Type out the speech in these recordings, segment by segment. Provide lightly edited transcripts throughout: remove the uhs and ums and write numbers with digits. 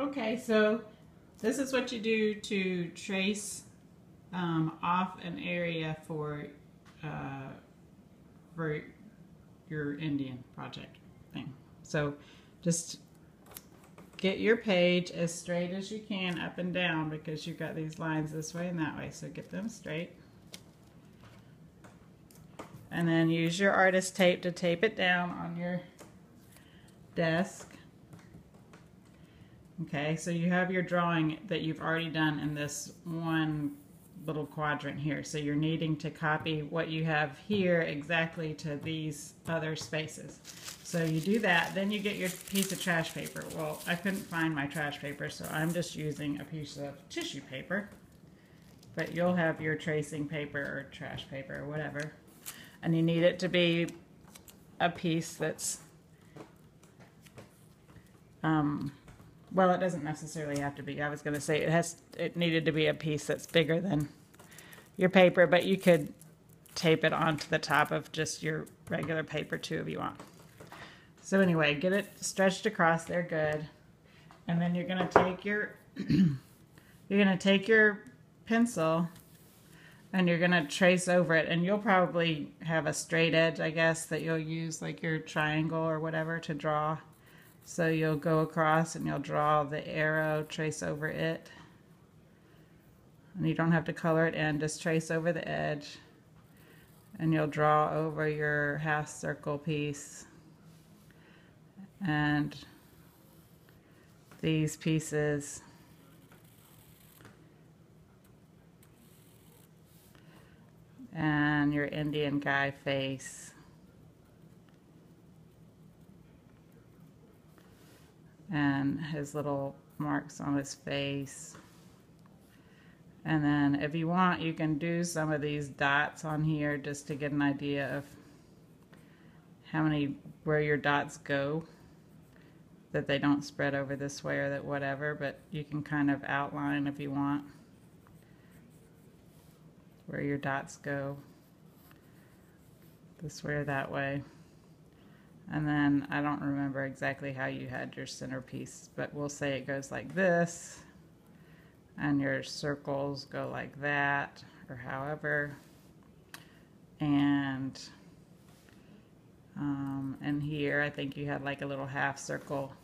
Okay, so this is what you do to trace off an area uh, for your Indian project thing. So just get your page as straight as you can up and down because you've got these lines this way and that way. So get them straight. And then use your artist tape to tape it down on your desk. Okay, so you have your drawing that you've already done in this one little quadrant here. So you're needing to copy what you have here exactly to these other spaces. So you do that, then you get your piece of trash paper. Well, I couldn't find my trash paper, so I'm just using a piece of tissue paper. But you'll have your tracing paper or trash paper or whatever. And you need it to be a piece that's well, it doesn't necessarily have to be. I was going to say it needed to be a piece that's bigger than your paper, but you could tape it onto the top of just your regular paper too if you want. So anyway, get it stretched across there good. And then you're going to take your pencil and you're going to trace over it, and you'll probably have a straight edge, I guess, that you'll use like your triangle or whatever to draw. So you'll go across and you'll draw the arrow, trace over it. And you don't have to color it in, just trace over the edge. And you'll draw over your half circle piece. And these pieces. And your Indian guy face. And his little marks on his face. And then if you want, you can do some of these dots on here just to get an idea of where your dots go, that they don't spread over this way or that whatever, but you can kind of outline if you want where your dots go, this way or that way. And then I don't remember exactly how you had your centerpiece, but we'll say it goes like this, and your circles go like that, or however. And here I think you had like a little half circle.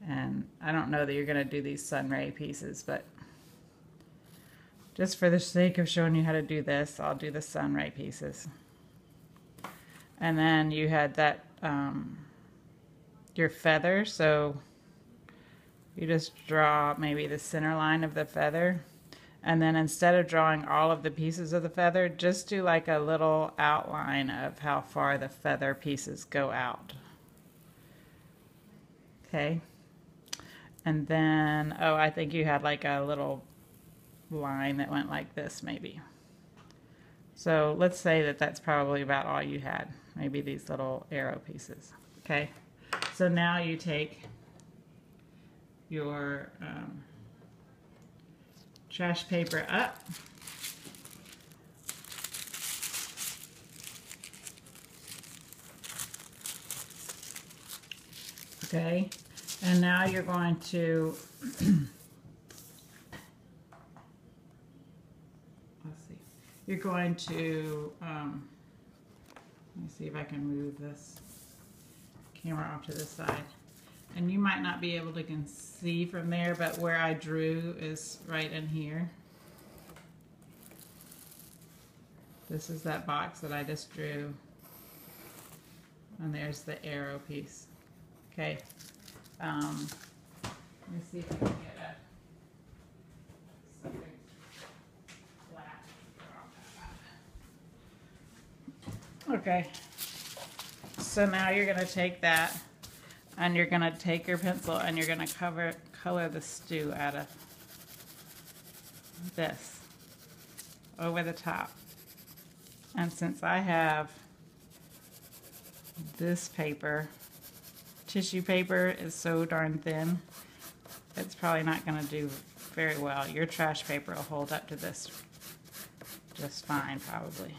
And I don't know that you're going to do these sunray pieces, but just for the sake of showing you how to do this, I'll do the sunray pieces. And then you had that your feather, so you just draw maybe the center line of the feather, and then instead of drawing all of the pieces of the feather, just do like a little outline of how far the feather pieces go out. Okay, and then I think you had like a little line that went like this maybe. So let's say that that's probably about all you had, maybe these little arrow pieces. Okay, so now you take your trash paper up, okay, and now you're going to you're going to let me see if I can move this camera off to the side. And you might not be able to see from there, but where I drew is right in here. This is that box that I just drew. And there's the arrow piece. Okay. Let me see if I can get something flat. Okay. So now you're going to take that, and you're going to take your pencil and you're going to color the stew out of this over the top. And since I have this paper, tissue paper is so darn thin, it's probably not going to do very well. Your trash paper will hold up to this just fine, probably.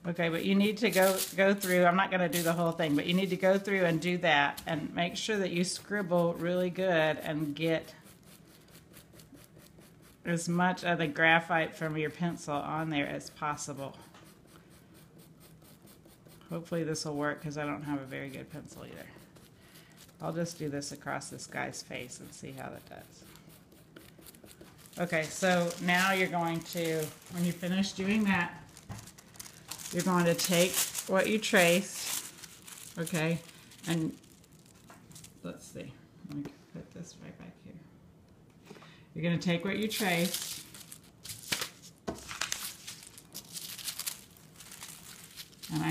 Okay, but you need to go through, I'm not going to do the whole thing, but you need to go through and do that and make sure that you scribble really good and get as much of the graphite from your pencil on there as possible. Hopefully this will work because I don't have a very good pencil either. I'll just do this across this guy's face and see how that does. Okay, so now you're going to, when you finish doing that, you're going to take what you traced, okay, and let's see, let me put this right back here. You're going to take what you traced and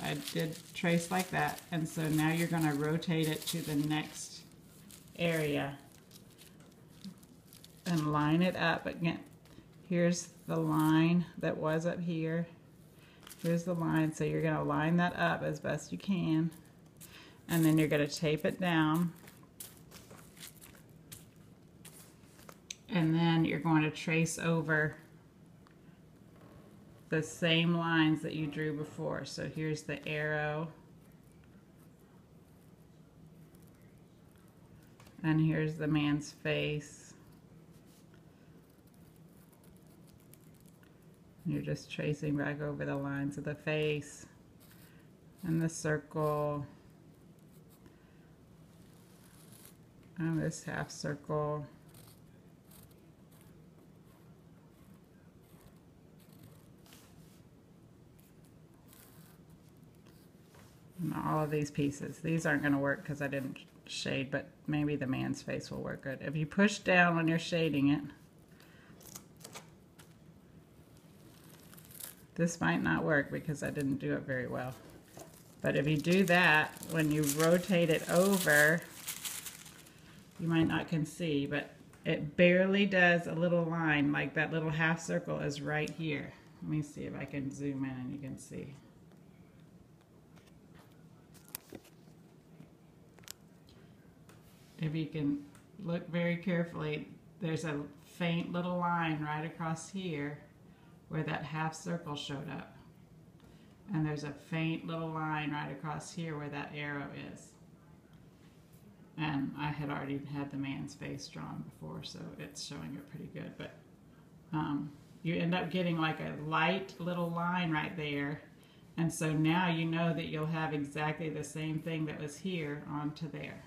I did trace like that, and so now you're going to rotate it to the next area and line it up again. Here's the line that was up here. Here's the line, so you're going to line that up as best you can, and then you're going to tape it down, and then you're going to trace over the same lines that you drew before. So here's the arrow, and here's the man's face. You're just tracing back over the lines of the face and the circle and this half circle. And all of these pieces. These aren't going to work because I didn't shade, but maybe the man's face will work good. If you push down when you're shading it, this might not work because I didn't do it very well. But if you do that, when you rotate it over, you might not can see, but it barely does a little line, like that little half circle is right here. Let me see if I can zoom in and you can see. If you can look very carefully, there's a faint little line right across here where that half circle showed up. And there's a faint little line right across here where that arrow is. And I had already had the man's face drawn before, so it's showing it pretty good. But you end up getting like a light little line right there. And so now you know that you'll have exactly the same thing that was here onto there.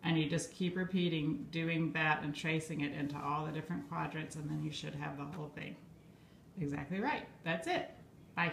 And you just keep repeating, doing that and tracing it into all the different quadrants, and then you should have the whole thing exactly right. That's it. Bye.